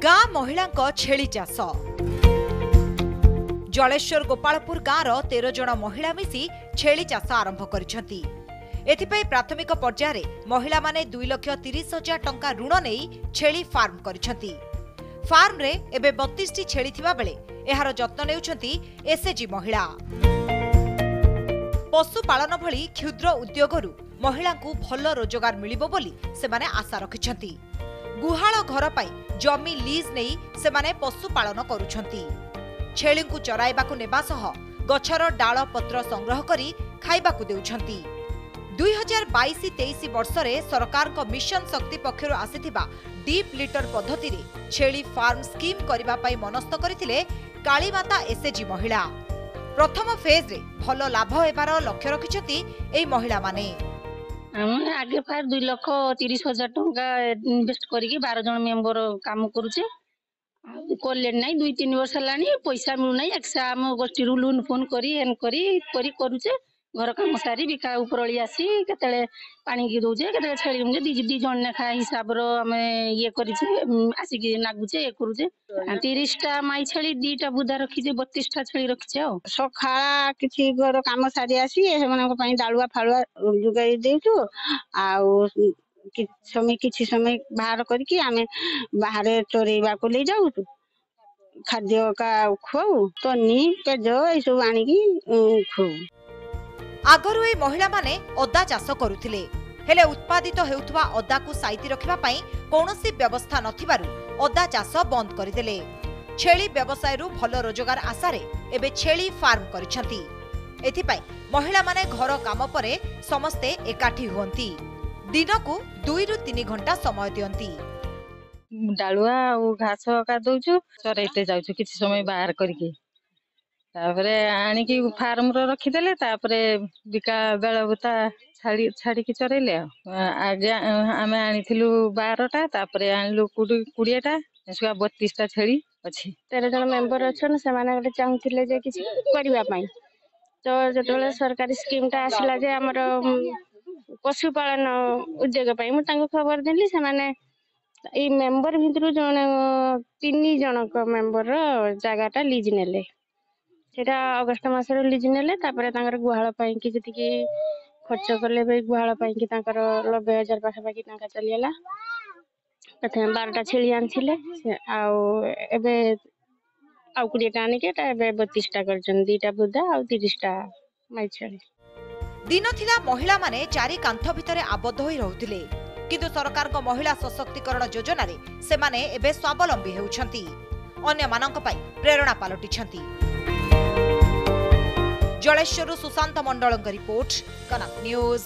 गाँ महिला छेली चाष जलेश्वर गोपालपुर गाँवर 13 जन महिला मिसी छेली चाष आरंभ करिसेंती। एथिपई प्राथमिक पर्यायर महिला माने 2,30,000 टंका ऋण नहीं छेली फार्म करिसेंती। फार्म रे एबे 32 टी छेली थिबा बेले एहार जत्न नेउछंती एसएचजी महिला। पशुपालन भली क्षुद्र उद्योगरु महिला को भल रोजगार मिलिबो बोली सेमाने आशा रखिछंती। गुहाल घर पाई जमी लीज नहीं सेमाने पशुपालन करुछंती। छेली को चराइबाकु नेबा सह गछर डाल पत्र संग्रह करी खाइबाकु देउछंती। 2022-23 वर्ष रे सरकार को मिशन शक्ति पक्षरु आसीथिबा डीप लिटर पद्धति रे छेली फार्म स्कीम करिबा पाई मनस्थ करथिले कालीमाता एसएचजी महिला। प्रथम फेज रे भल लाभ हेबार लक्ष्य रखिछंती एई महिला माने। आगे फार 2,30,000 टंका इन्वेस्ट करके 12 जन मेंबर काम करूचे। कॉलेज नहीं 2-3 वर्ष लानी पैसा मिलू नहीं एक्सा आम गोष्ठी लोन फोन करी एन करी करूचे। घर काम सारी बिका उपरली आसी केतले पानी की दउचे केतले छेली मुझे दी जन नेखा हिसाब रो हमें ये करिचे आसी के नागुचे ये करूचे। 30 टा माई छेली 2 टा बुदा रखीचे 32 टा छेली रखीचे। सखाळा किछि घर काम सारी आसी ए मन पई डालुआ फालुआ जुगाई देउछु आ किछि समय बाहर करके आमे बाहर चोरेबा को ले जाऊ खाद्य का खुआऊ तनी पेज ए सब आनी की खुआऊ। आगरु ए महिला माने अदा चाष करुथिले हेले उत्पादित हेउथवा अदा को साइति रखिबा पई कोनोसी व्यवस्था नथिबारु अदा चाष बंद करिदेले। छेली व्यवसाय रु भल रोजगार आशारे एबे छेली फार्म करिसंती। एथि पई महिला माने घर काम परे समस्ते एकाठी हुंती। दिन को 2 रु 3 घंटा समय दियंती। डालुआ और घास का दउछु चरैते जाउछु किछि समय बाहर करके तापरे आनी की फार्म रो रखी देले तापरे बिका बेलबुता छाड़ी की चरैले। आगे आमे आनिथिलु 12 टा तापरे आनलु 20 टा एसुआ 32 टा छेली अछि। 13 जन मेंबर अछन से माने गटे चाहुथिले जे किछि करिवा पई तो जतले सरकारी स्कीम टा आसिला जे हमर पशुपालन उद्योग पई मु तांको खबर देली से माने ई मेंबर भितरु जण 3 जन को मेंबर रो जागाटा लीज नेले सेटा अगस्त मास रे लीज नेले तापरे तांकर गुहाळ पई कि जति कि खर्च करले बे गुहाळ पई कि तांकर 90,000 पाखा पाखी तांका चलियला। प्रथम 12 छेली आनथिले आ एबे आ 20 टा आनी के ता एबे 32 टा करछन 2 टा बुदा आ 30 टा माई छेली। दिन थिला महिला माने चारि कांथ भितरे आबद्ध होई रहउथिले किंतु सरकार को महिला सशक्तिकरण योजना रे से माने एबे स्वावलंबी हेउछंती अन्य मानक पई प्रेरणा पालटिछंती। जलेश्वर सुशांत मंडल रिपोर्ट कनक न्यूज।